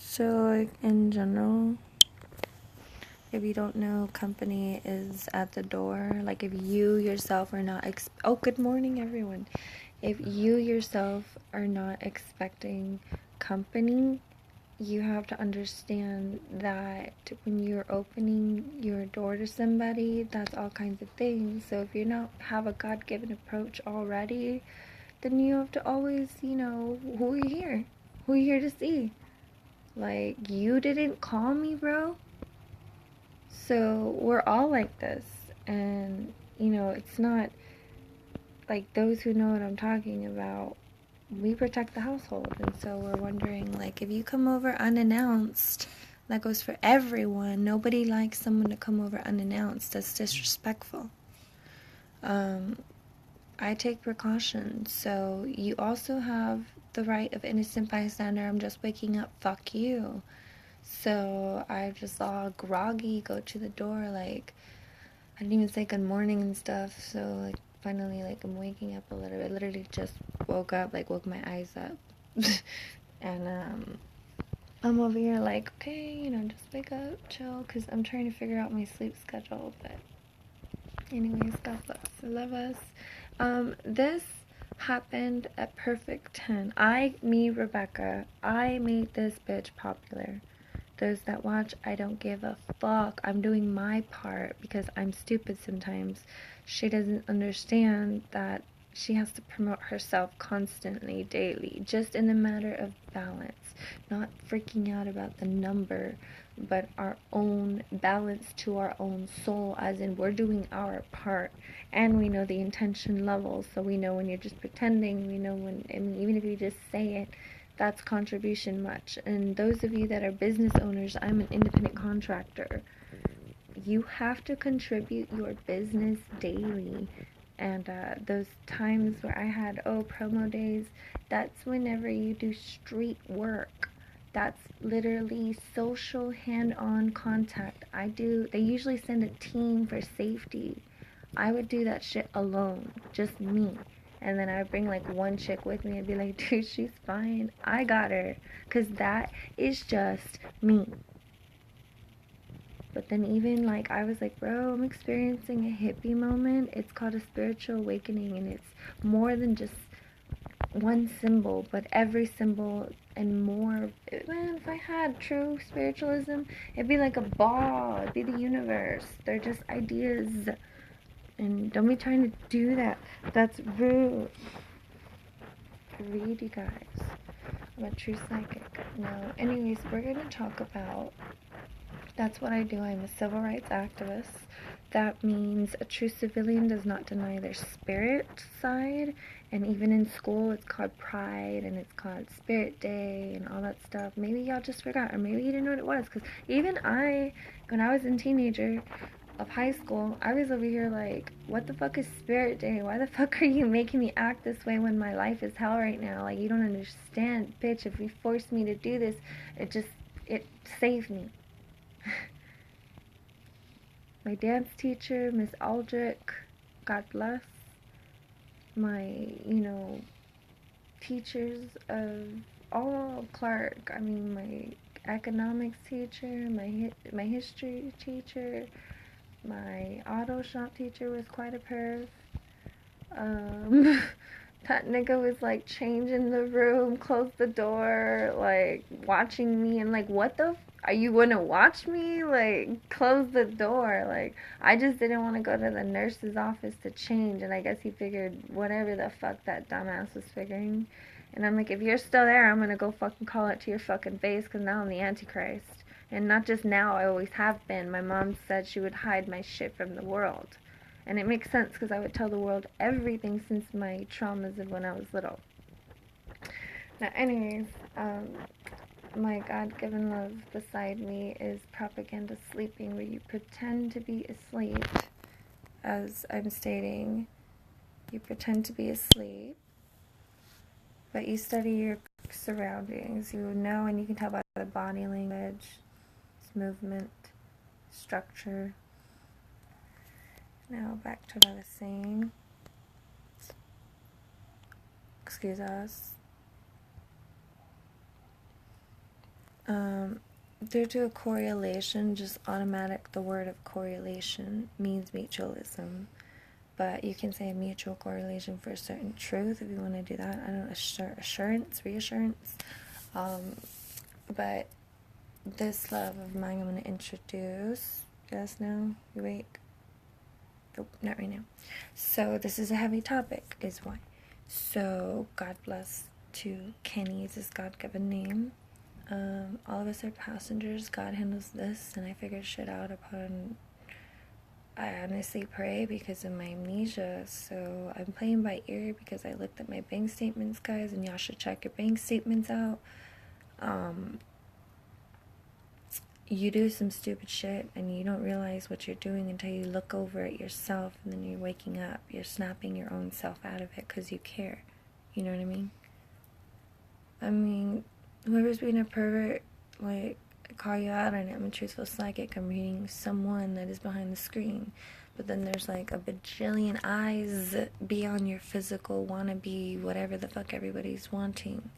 So, like, in general, if you don't know, company is at the door. Like, if you yourself are not good morning, everyone. If you yourself are not expecting company, you have to understand that when you're opening your door to somebody, that's all kinds of things. So if you don't have a God-given approach already, then you have to always, who are you here? Who are you here to see? Like, you didn't call me, bro. So we're all like this. And, it's not like those who know what I'm talking about. We protect the household. And so we're wondering, like, if you come over unannounced, that goes for everyone. Nobody likes someone to come over unannounced. That's disrespectful. I take precautions. So you also have the right of innocent bystander. I'm just waking up. Fuck you. So I just all groggy, go to the door, like, I didn't even say good morning and stuff. So, like, finally, like, I'm waking up a little bit. I literally just woke up, like, woke my eyes up. And, I'm over here, like, okay, just wake up, chill, because I'm trying to figure out my sleep schedule. But, anyways, God bless. I love us. This happened at perfect 10. Rebecca, I made this bitch popular. Those that watch, I don't give a fuck. I'm doing my part because I'm stupid sometimes. She doesn't understand that she has to promote herself constantly, daily, just in the matter of balance. Not freaking out about the number, but our own balance to our own soul, as in we're doing our part. And we know the intention level, so we know when you're just pretending, we know when, even if you just say it, that's contribution much. And those of you that are business owners, I'm an independent contractor. You have to contribute your business daily. And those times where I had, promo days, that's whenever you do street work. That's literally social hand-on contact. They usually send a team for safety. I would do that shit alone, just me. And then I would bring like one chick with me and be like, dude, she's fine. I got her. Because that is just me. But then even like, I was like, bro, I'm experiencing a hippie moment. It's called a spiritual awakening. And it's more than just one symbol, but every symbol and more. Man, if I had true spiritualism, it'd be like a ball. It'd be the universe. They're just ideas. And don't be trying to do that. That's rude. Read, you guys. I'm a true psychic. Now, anyways, we're going to talk about, that's what I do. I'm a civil rights activist. That means a true civilian does not deny their spirit side. And even in school, it's called Pride, and it's called Spirit Day, and all that stuff. Maybe y'all just forgot, or maybe you didn't know what it was. Because even when I was a teenager, of high school, I was over here like, what the fuck is Spirit Day? Why the fuck are you making me act this way when my life is hell right now? Like, you don't understand, bitch. If you force me to do this, it saved me. My dance teacher, Miss Aldrich, God bless. My, teachers of all Clark. I mean, my economics teacher, my history teacher. My auto shop teacher was quite a perv. That nigga was like changing the room, closed the door, like watching me, and like, what the are you gonna watch me? Like, close the door. Like, I just didn't want to go to the nurse's office to change, and I guess he figured whatever the fuck that dumbass was figuring. And I'm like, if you're still there, I'm gonna go fucking call it to your fucking face, because now I'm the Antichrist. And not just now, I always have been. My mom said she would hide my shit from the world. And it makes sense because I would tell the world everything since my traumas of when I was little. Now, anyways, my God-given love beside me is propaganda sleeping, where you pretend to be asleep, as I'm stating. You pretend to be asleep, but you study your surroundings. You know, and you can tell by the body language, movement, structure. Now back to what I was saying. Excuse us. Due to a correlation, just automatic, the word of correlation means mutualism. But you can say a mutual correlation for a certain truth if you want to do that. I don't know, assurance, reassurance. But this love of mine I'm going to introduce. Yes, now? You awake? Nope, not right now. So this is a heavy topic, is why. So God bless to Kenny is his God-given name. All of us are passengers. God handles this, and I figured shit out upon. I honestly pray because of my amnesia. So I'm playing by ear because I looked at my bank statements, guys, and y'all should check your bank statements out. You do some stupid shit and you don't realize what you're doing until you look over at yourself, and then you're waking up. You're snapping your own self out of it because you care. You know what I mean? I mean, whoever's being a pervert, like, call you out on it. I'm a truthful psychic. I'm reading someone that is behind the screen. But then there's like a bajillion eyes beyond your physical wannabe, whatever the fuck everybody's wanting.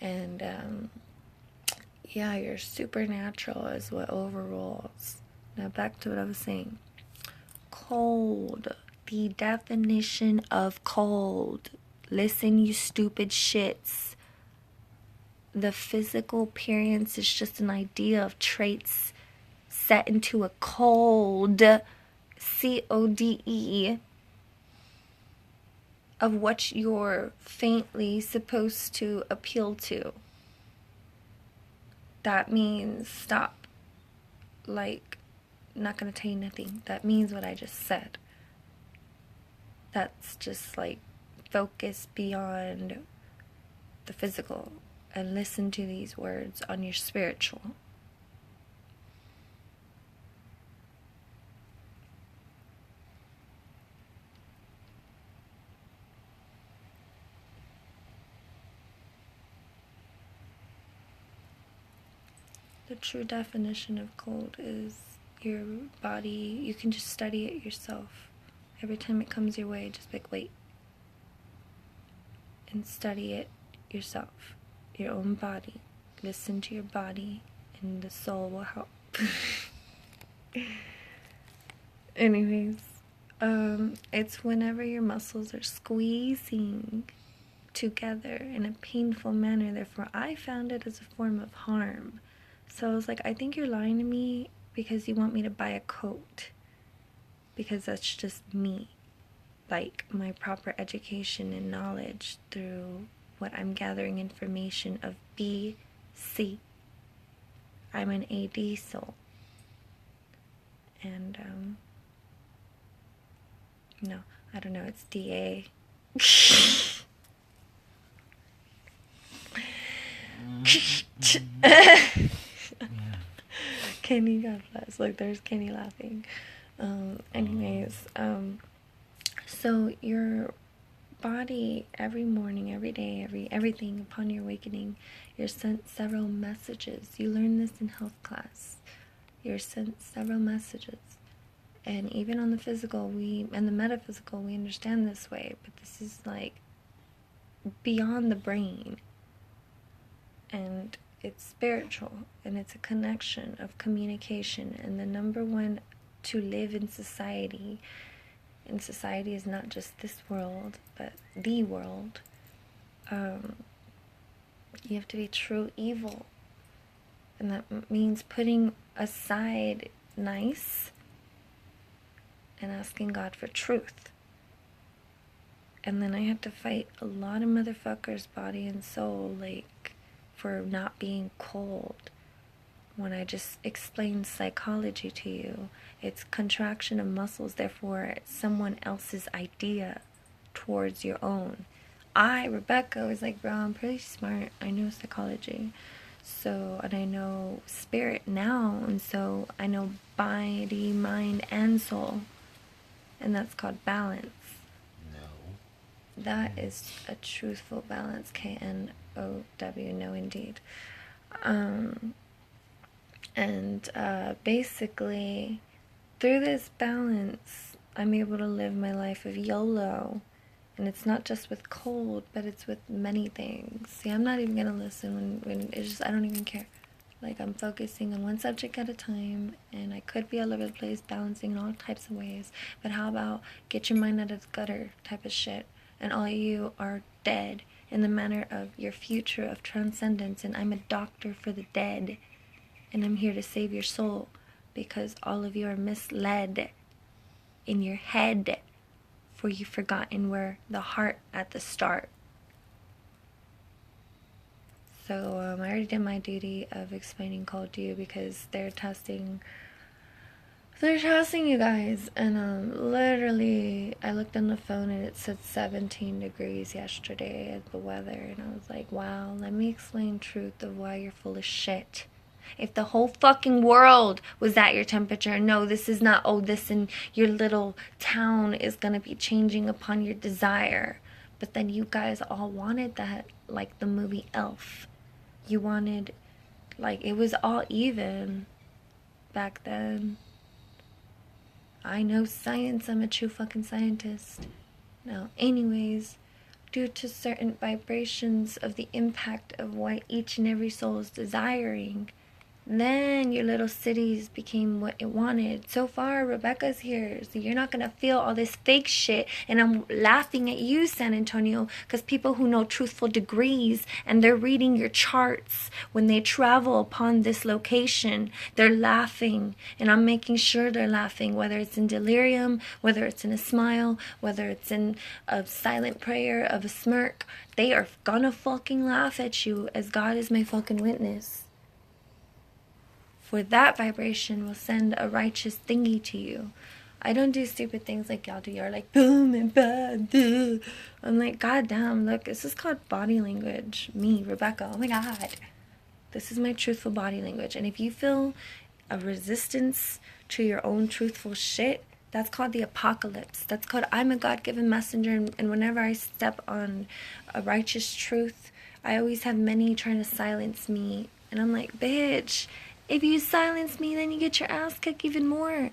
And, yeah, your supernatural is what overrules. Now back to what I was saying. Cold. The definition of cold. Listen, you stupid shits. The physical appearance is just an idea of traits set into a code, C-O-D-E, of what you're faintly supposed to appeal to. That means stop. Like, not gonna tell you nothing. That means what I just said. That's just like focus beyond the physical and listen to these words on your spiritual. The true definition of cold is your body. You can just study it yourself. Every time it comes your way, just be like, wait. And study it yourself. Your own body. Listen to your body, and the soul will help. Anyways, it's whenever your muscles are squeezing together in a painful manner. Therefore, I found it as a form of harm. So I was like, I think you're lying to me because you want me to buy a coat. Because that's just me. Like, my proper education and knowledge through what I'm gathering information of BC. I'm an AD soul. And, no, I don't know, it's DA. Kenny, God bless. Look, there's Kenny laughing. Anyways, so your body, every morning, every day, everything upon your awakening, you're sent several messages. You learn this in health class. You're sent several messages. And even on the physical, and the metaphysical, we understand this way, but this is like beyond the brain. And it's spiritual, and it's a connection of communication. And the number one to live in society, and society is not just this world, but the world, you have to be true evil. And that means putting aside nice and asking God for truth. And then I had to fight a lot of motherfuckers, body and soul, like, for not being cold. When I just explained psychology to you, it's contraction of muscles, therefore it's someone else's idea towards your own. Rebecca, was like, bro, I'm pretty smart. I know psychology. So, and I know spirit now, and so I know body, mind, and soul. And that's called balance. No. That is a truthful balance. K-N-O-W, no indeed. Basically, through this balance, I'm able to live my life of YOLO And it's not just with cold, but it's with many things. See, I'm not even gonna listen when it's just, I don't even care. Like, I'm focusing on one subject at a time, and I could be all over the place, balancing in all types of ways. But how about get your mind out of the gutter type of shit, and all you are dead in the manner of your future of transcendence, and I'm a doctor for the dead, and I'm here to save your soul, because all of you are misled in your head, for you've forgotten where the heart at the start. So I already did my duty of explaining cold to you, because they're testing you guys. And literally, I looked on the phone and it said 17 degrees yesterday at the weather, and I was like, wow, let me explain truth of why you're full of shit. If the whole fucking world was at your temperature, no, this is not, oh, this in your little town is gonna be changing upon your desire. But then you guys all wanted that, like the movie Elf. You wanted, like, it was all even back then. I know science, I'm a true fucking scientist. Now, anyways, due to certain vibrations of the impact of what each and every soul is desiring, then your little cities became what it wanted. So far, Rebecca's here, so you're not gonna feel all this fake shit. And I'm laughing at you, San Antonio, because people who know truthful degrees and they're reading your charts when they travel upon this location, they're laughing, and I'm making sure they're laughing, whether it's in delirium, whether it's in a smile, whether it's in a silent prayer of a smirk. They are gonna fucking laugh at you, as God is my fucking witness. For that vibration will send a righteous thingy to you. I don't do stupid things like y'all do. You're like, boom and bad. I'm like, God damn, look, this is called body language. Me, Rebecca, oh my God. This is my truthful body language. And if you feel a resistance to your own truthful shit, that's called the apocalypse. That's called I'm a God-given messenger. And whenever I step on a righteous truth, I always have many trying to silence me. And I'm like, bitch, if you silence me, then you get your ass kicked even more.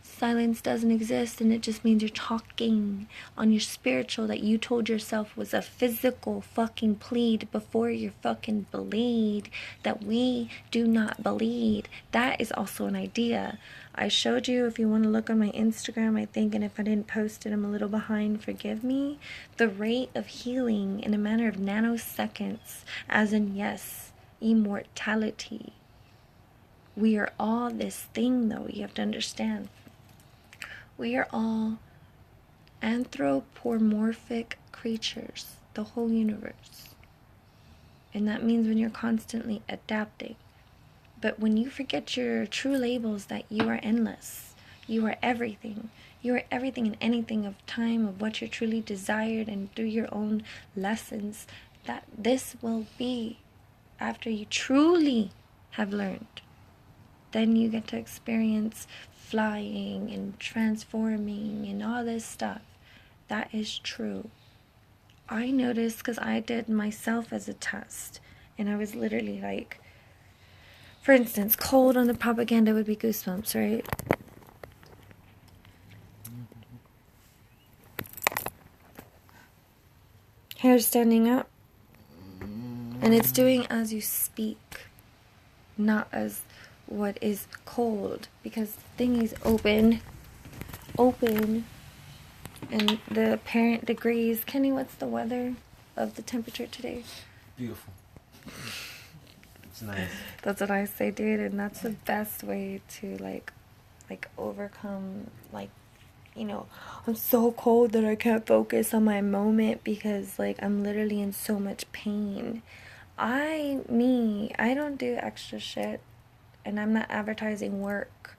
Silence doesn't exist, and it just means you're talking on your spiritual that you told yourself was a physical fucking plead before your fucking bleed, that we do not bleed. That is also an idea. I showed you, if you want to look on my Instagram, I think, and if I didn't post it, I'm a little behind, forgive me, the rate of healing in a matter of nanoseconds, as in, yes, immortality. We are all this thing, though, you have to understand. We are all anthropomorphic creatures, the whole universe. And that means when you're constantly adapting. But when you forget your true labels, that you are endless, you are everything. You are everything and anything of time, of what you're truly desired, and through your own lessons, that this will be after you truly have learned. Then you get to experience flying and transforming and all this stuff. That is true. I noticed, because I did myself as a test, and I was literally like, for instance, cold on the propaganda would be goosebumps, right? Hair standing up. And it's doing as you speak, not as what is cold, because the thing is open, and the apparent degrees. Kenny, what's the weather of the temperature today? Beautiful. It's nice. That's what I say, dude, and that's the best way to like overcome, like, you know, I'm so cold that I can't focus on my moment because like I'm literally in so much pain. I don't do extra shit, and I'm not advertising work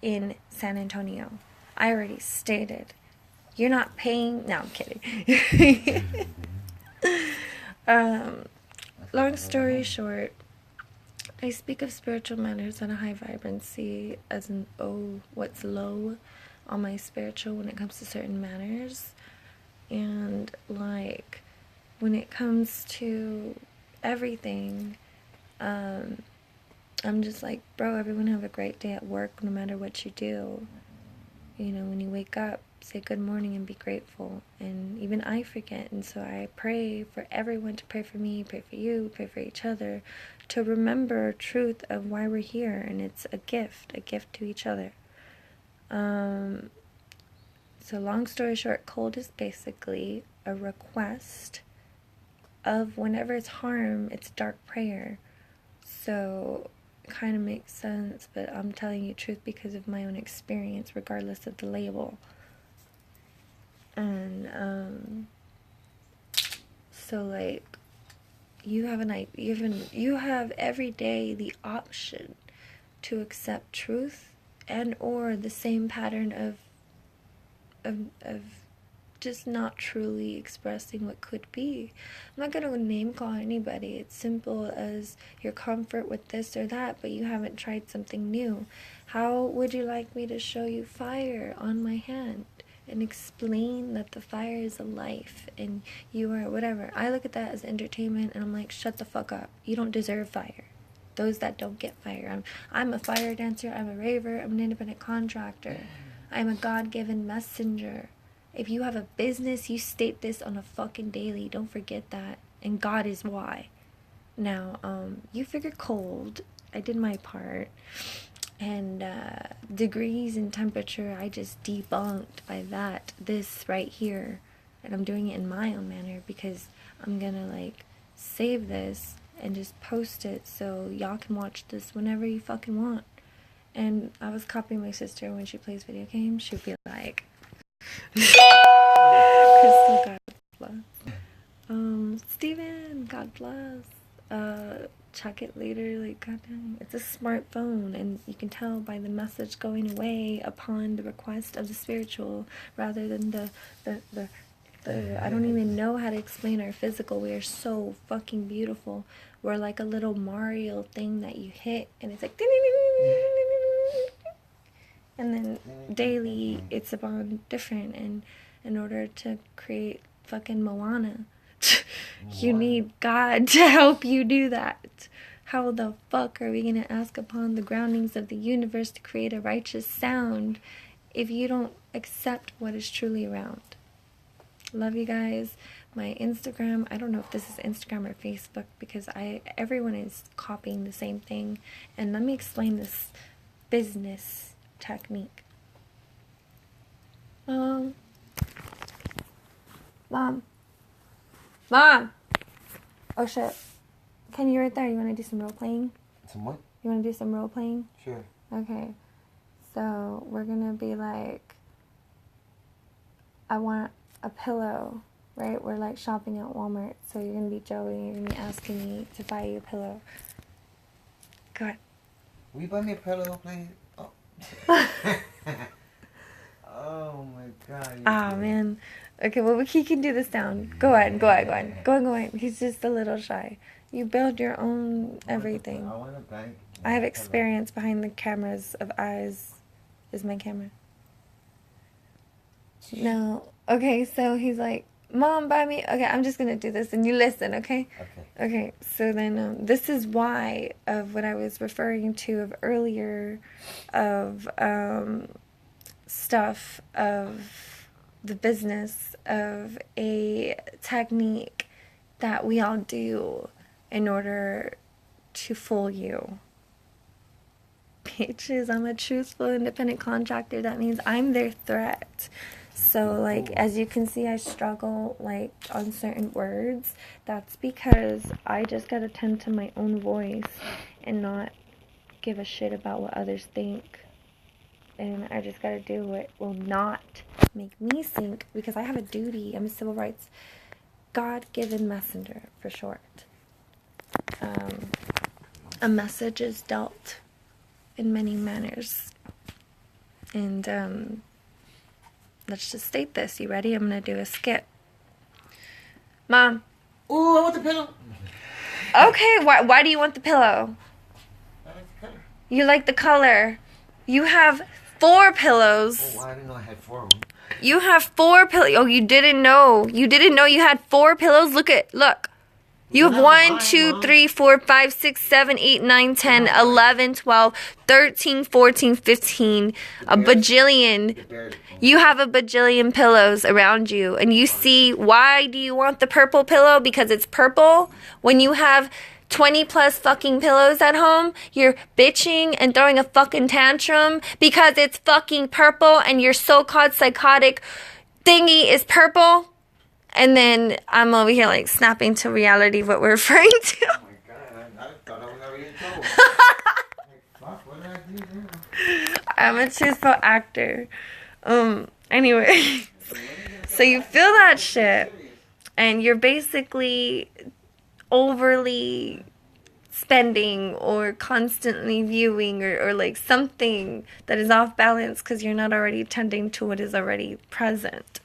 in San Antonio. I already stated. You're not paying. No, I'm kidding. Long story short, I speak of spiritual matters at a high vibrancy, as in, what's low on my spiritual when it comes to certain matters. And like, when it comes to everything, I'm just like, bro, everyone have a great day at work no matter what you do. You know, when you wake up, say good morning and be grateful. And even I forget. And so I pray for everyone to pray for me, pray for you, pray for each other, to remember truth of why we're here. And it's a gift to each other. So long story short, cold is basically a request of whenever it's harm, it's dark prayer. So it kind of makes sense, but I'm telling you truth because of my own experience, regardless of the label. And so like you have every day the option to accept truth and or the same pattern of just not truly expressing what could be. I'm not going to name call anybody. It's simple as your comfort with this or that, but you haven't tried something new. How would you like me to show you fire on my hand and explain that the fire is a life and you are whatever? I look at that as entertainment and I'm like, shut the fuck up. You don't deserve fire. Those that don't get fire. I'm a fire dancer. I'm a raver. I'm an independent contractor. I'm a God-given messenger. If you have a business, you state this on a fucking daily. Don't forget that. And God is why. Now, you figure cold. I did my part. And degrees and temperature, I just debunked by that. This right here. And I'm doing it in my own manner because I'm gonna like save this and just post it so y'all can watch this whenever you fucking want. And I was copying my sister when she plays video games. She'd be like, Crystal, God bless. Steven, God bless. Check it later. Like, goddamn, it's a smartphone, and you can tell by the message going away upon the request of the spiritual, rather than the I don't even know how to explain our physical. We are so fucking beautiful. We're like a little Mario thing that you hit, and it's like, and then daily it's upon different. And in order to create fucking Moana, you need God to help you do that. How the fuck are we gonna ask upon the groundings of the universe to create a righteous sound if you don't accept what is truly around? Love you guys. My Instagram, I don't know if this is Instagram or Facebook because everyone is copying the same thing. And let me explain this business technique. Mom. Oh shit. Can you right there? You want to do some role playing? Some what? You want to do some role playing? Sure. Okay. So we're gonna be like, I want a pillow, right? We're like shopping at Walmart. So you're gonna be Joey and you're gonna be asking me to buy you a pillow. Go ahead. Will you buy me a pillow, please? Oh. Oh my god. Oh man. Okay, well he can do the sound. Go ahead. He's just a little shy. You build your own everything. I want a bank. I have experience behind the cameras of eyes. Is my camera? No. Okay, so he's like, Mom, buy me. Okay, I'm just going to do this and you listen, okay? Okay, so then this is why of what I was referring to of earlier of stuff of the business of a technique that we all do in order to fool you. Bitches, I'm a truthful independent contractor. That means I'm their threat. So like as you can see, I struggle like on certain words. That's because I just gotta tend to my own voice and not give a shit about what others think. And I just gotta do what will not make me sink because I have a duty. I'm a civil rights God-given messenger for short. A message is dealt in many manners. And let's just state this. You ready? I'm going to do a skit. Mom. Ooh, I want the pillow. Okay, why do you want the pillow? I like the color. You like the color. You have 4 pillows. Oh, I didn't know I had 4 of them. You have 4 pillows. Oh, you didn't know. You didn't know you had 4 pillows? Look. You have Never 1, mind, 2, Mom. 3, 4, 5, 6, 7, 8, 9, 10, 11, 12, 13, 14, 15, a bajillion. You have a bajillion pillows around you. And you see, why do you want the purple pillow? Because it's purple. When you have 20 plus fucking pillows at home, you're bitching and throwing a fucking tantrum because it's fucking purple and your so-called psychotic thingy is purple. And then I'm over here like snapping to reality what we're referring to. Oh my God, I thought I was never getting told. Fuck, what did I do now? I'm a truthful actor. Anyway. So you feel that shit. And you're basically overly spending or constantly viewing or like something that is off balance because you're not already tending to what is already present.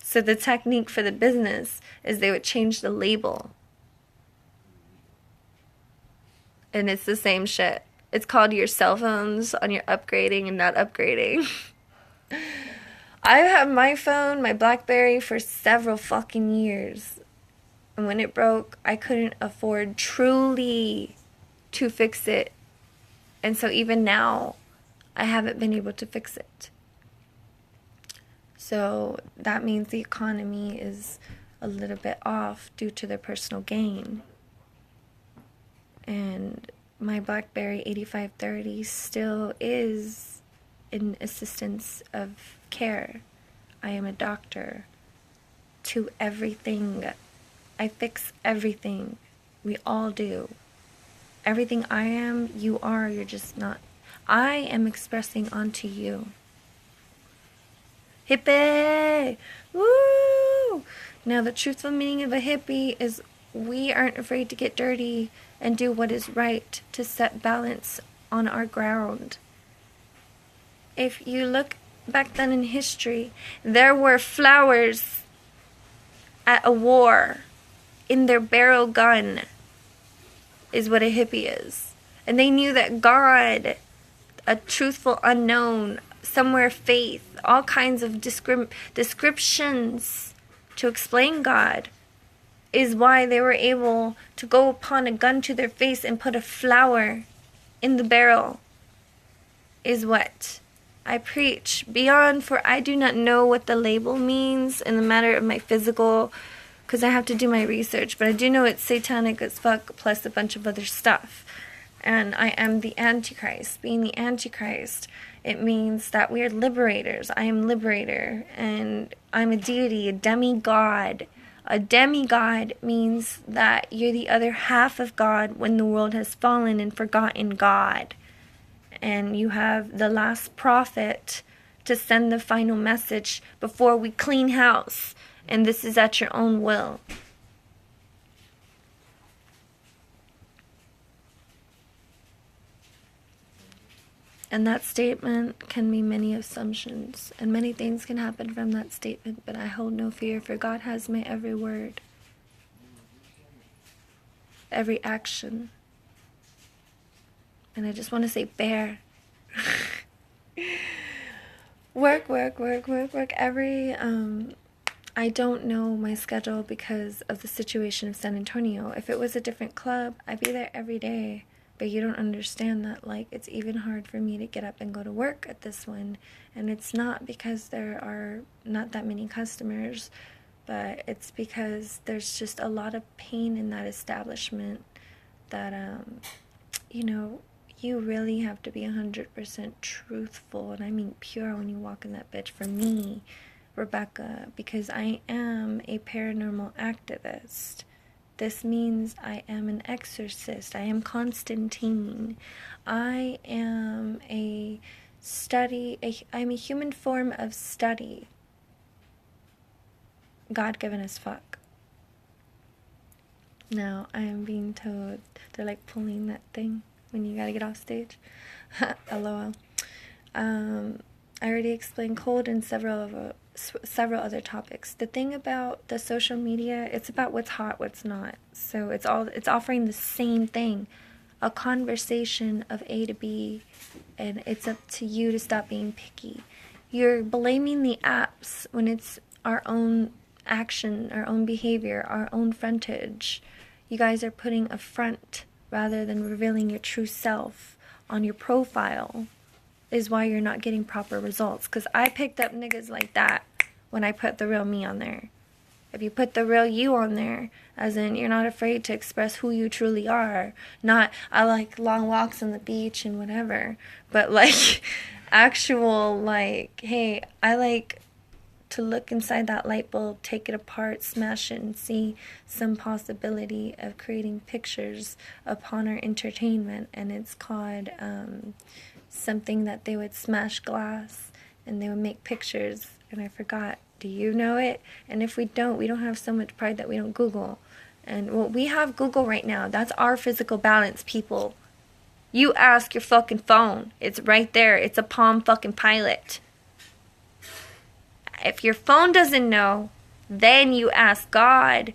So the technique for the business is they would change the label. And it's the same shit. It's called your cell phones on your upgrading and not upgrading. I have my phone, my BlackBerry, for several fucking years. And when it broke, I couldn't afford truly to fix it. And so even now, I haven't been able to fix it. So that means the economy is a little bit off due to their personal gain. And my BlackBerry 8530 still is in assistance of care. I am a doctor to everything. I fix everything. We all do. Everything I am, you are, you're just not. I am expressing onto you. Hippie! Woo! Now, the truthful meaning of a hippie is we aren't afraid to get dirty and do what is right to set balance on our ground. If you look back then in history, there were flowers at a war in their barrel gun, is what a hippie is. And they knew that God, a truthful unknown, somewhere faith, all kinds of descriptions to explain God, is why they were able to go upon a gun to their face and put a flower in the barrel, is what I preach. Beyond, for I do not know what the label means in the matter of my physical, because I have to do my research, but I do know it's satanic as fuck, plus a bunch of other stuff. And I am the Antichrist. Being the Antichrist, it means that we are liberators. I am liberator, and I'm a deity, a demigod. A demigod means that you're the other half of God when the world has fallen and forgotten God. And you have the last prophet to send the final message before we clean house. And this is at your own will. And that statement can be many assumptions, and many things can happen from that statement, but I hold no fear, for God has my every word, every action. And I just want to say, bear. Work. I don't know my schedule because of the situation of San Antonio. If it was a different club, I'd be there every day. But you don't understand that, like, it's even hard for me to get up and go to work at this one. And it's not because there are not that many customers, but it's because there's just a lot of pain in that establishment that, you know, you really have to be 100% truthful, and I mean pure when you walk in that bitch. For me, Rebecca, because I am a paranormal activist. This means I am an exorcist. I am Constantine. I am I'm a human form of study. God-given as fuck. Now, I am being told they're like pulling that thing when you gotta get off stage. LOL. I already explained cold and several other topics. The thing about the social media, it's about what's hot, what's not. So it's offering the same thing, a conversation of A to B, and it's up to you to stop being picky. You're blaming the apps when it's our own action, our own behavior, our own frontage. You guys are putting a front rather than revealing your true self on your profile is why you're not getting proper results. Because I picked up niggas like that when I put the real me on there. If you put the real you on there, as in you're not afraid to express who you truly are, not I like long walks on the beach and whatever, but like actual like, hey, I like to look inside that light bulb, take it apart, smash it, and see some possibility of creating pictures upon our entertainment. And it's called something that they would smash glass and they would make pictures, and I forgot. Do you know it? And if we don't have so much pride that we don't Google. And well, we have Google right now. That's our physical balance, people. You ask your fucking phone. It's right there. It's a Palm fucking Pilot. If your phone doesn't know, then you ask God,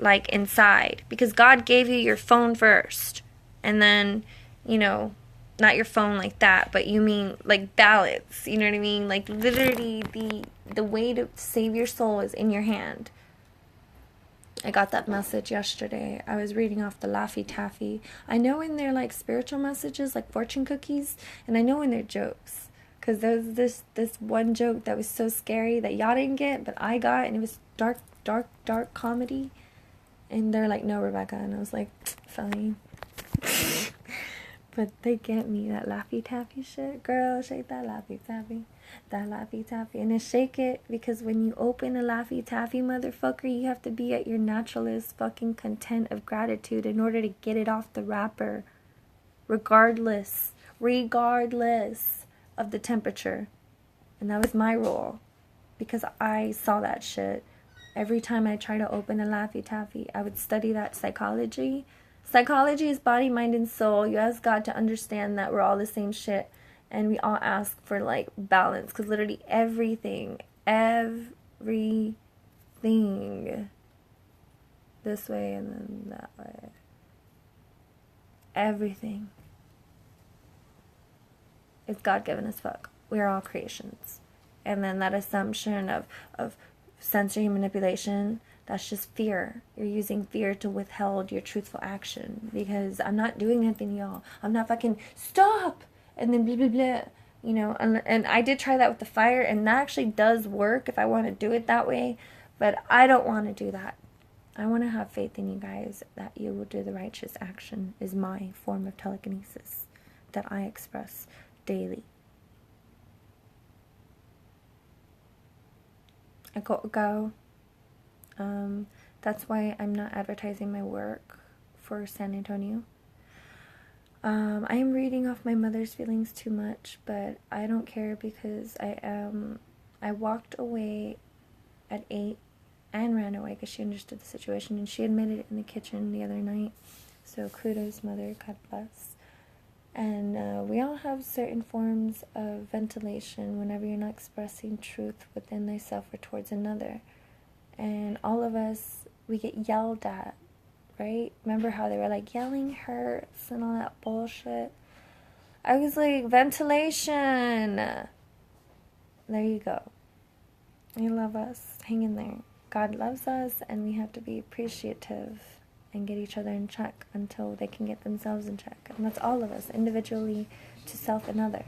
like inside. Because God gave you your phone first. And then, you know, not your phone like that, but you mean like balance. You know what I mean? Like literally the way to save your soul is in your hand. I got that message yesterday. I was reading off the Laffy Taffy. I know when they're like spiritual messages, like fortune cookies, and I know when they're jokes. Because there was this one joke that was so scary that y'all didn't get, but I got, and it was dark comedy. And they're like, no, Rebecca. And I was like, fine. But they get me, that Laffy Taffy shit. Girl, shake that Laffy Taffy. That Laffy Taffy. And then shake it, because when you open a Laffy Taffy, motherfucker, you have to be at your naturalist fucking content of gratitude in order to get it off the wrapper. Regardless of the temperature. And that was my rule. Because I saw that shit. Every time I try to open a Laffy Taffy, I would study that psychology. Psychology is body, mind, and soul. You ask God to understand that we're all the same shit. And we all ask for, like, balance. Because literally everything. This way and then that way. Everything is God-given as fuck. We are all creations. And then that assumption of sensory manipulation, that's just fear. You're using fear to withhold your truthful action. Because I'm not doing anything, y'all. I'm not fucking, stop! And then blah, blah, blah. You know, and I did try that with the fire, and that actually does work if I want to do it that way. But I don't want to do that. I want to have faith in you guys that you will do the righteous action is my form of telekinesis that I express daily. I go. That's why I'm not advertising my work for San Antonio. I am reading off my mother's feelings too much, but I don't care because I walked away at 8 and ran away because she understood the situation, and she admitted it in the kitchen the other night. So kudos, mother, God bless. And we all have certain forms of ventilation whenever you're not expressing truth within thyself or towards another. And all of us, we get yelled at, right? Remember how they were like, yelling hurts and all that bullshit? I was like, ventilation. There you go. You love us. Hang in there. God loves us, and we have to be appreciative and get each other in check until they can get themselves in check. And that's all of us, individually, to self and other.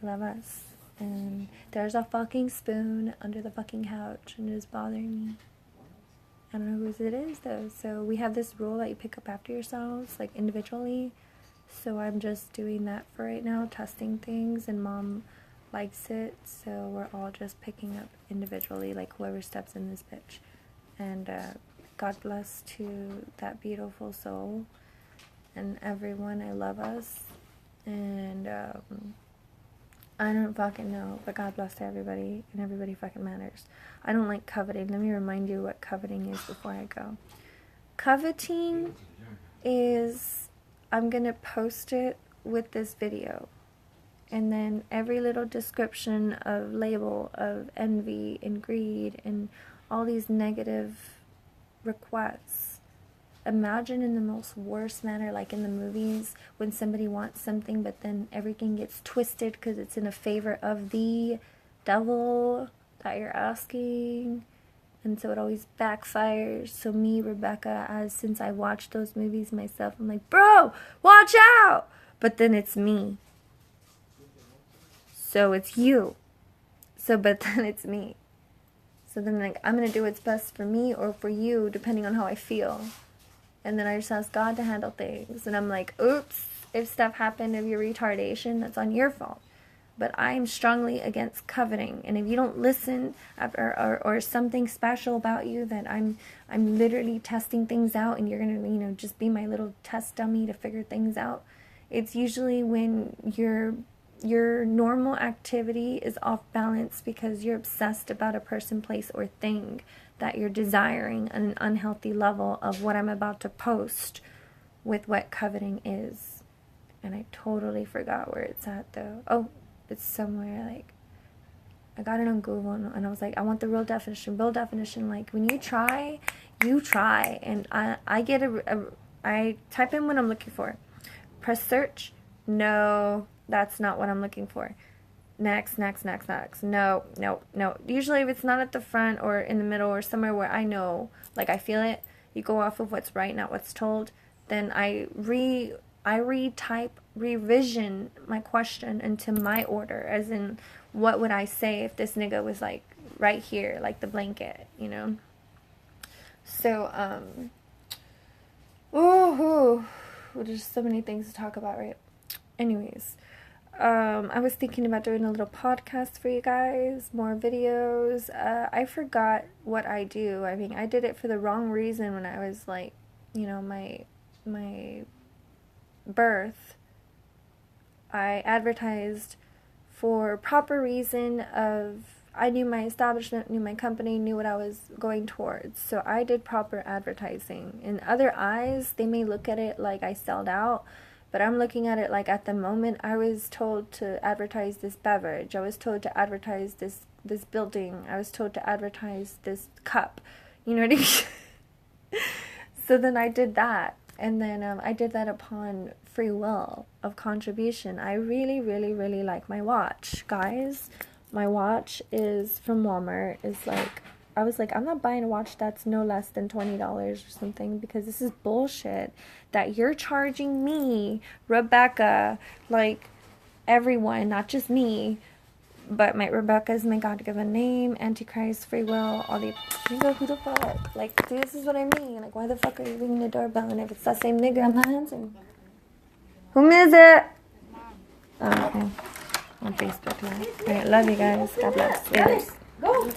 I love us. And there's a fucking spoon under the fucking couch, and it is bothering me. I don't know whose it is, though. So we have this rule that you pick up after yourselves, like individually. So I'm just doing that for right now, testing things, and Mom likes it. So we're all just picking up individually, like whoever steps in this bitch. And God bless to that beautiful soul and everyone. I love us. And I don't fucking know, but God bless to everybody, and everybody fucking matters. I don't like coveting. Let me remind you what coveting is before I go. Coveting is, I'm going to post it with this video. And then every little description of label of envy and greed and all these negative requests. Imagine in the most worst manner, like in the movies, when somebody wants something, but then everything gets twisted because it's in a favor of the devil that you're asking. And so it always backfires. So me, Rebecca, since I watched those movies myself, I'm like, bro, watch out! But then it's me. So it's you. But then it's me. So then like, I'm going to do what's best for me or for you, depending on how I feel. And then I just ask God to handle things. And I'm like, oops, if stuff happened of your retardation, that's on your fault. But I am strongly against coveting. And if you don't listen or something special about you, that I'm literally testing things out and you're going to, you know, just be my little test dummy to figure things out. It's usually when your normal activity is off balance because you're obsessed about a person, place, or thing that you're desiring on an unhealthy level of what I'm about to post with what coveting is. And I totally forgot where it's at though. Oh, it's somewhere, like, I got it on Google and I was like, I want the real definition. Real definition, like, when you try, you try. And I get I type in what I'm looking for. Press search. No, that's not what I'm looking for. Next. No. Usually if it's not at the front or in the middle or somewhere where I know, like I feel it, you go off of what's right, not what's told, then I revision my question into my order, as in, what would I say if this nigga was like right here, like the blanket, you know? So, there's so many things to talk about, right? Anyways, I was thinking about doing a little podcast for you guys, more videos. I forgot what I do. I mean, I did it for the wrong reason when I was like, you know, my birth. I advertised for proper reason of, I knew my establishment, knew my company, knew what I was going towards. So I did proper advertising. In other eyes, they may look at it like I sold out, but I'm looking at it like at the moment I was told to advertise this beverage. I was told to advertise this building. I was told to advertise this cup. You know what I mean? So then I did that. And then I did that upon free will of contribution. I really, really, really like my watch, guys. My watch is from Walmart. It's like, I was like, I'm not buying a watch that's no less than $20 or something, because this is bullshit that you're charging me, Rebecca, like everyone, not just me, but Rebecca is my God-given name, Antichrist, free will, all the, nigga, who the fuck? Like, see, this is what I mean. Like, why the fuck are you ringing the doorbell? And if it's that same nigga, I'm not answering. Who is it? Oh, okay. On Facebook Live. Alright, love you guys. God bless. Go.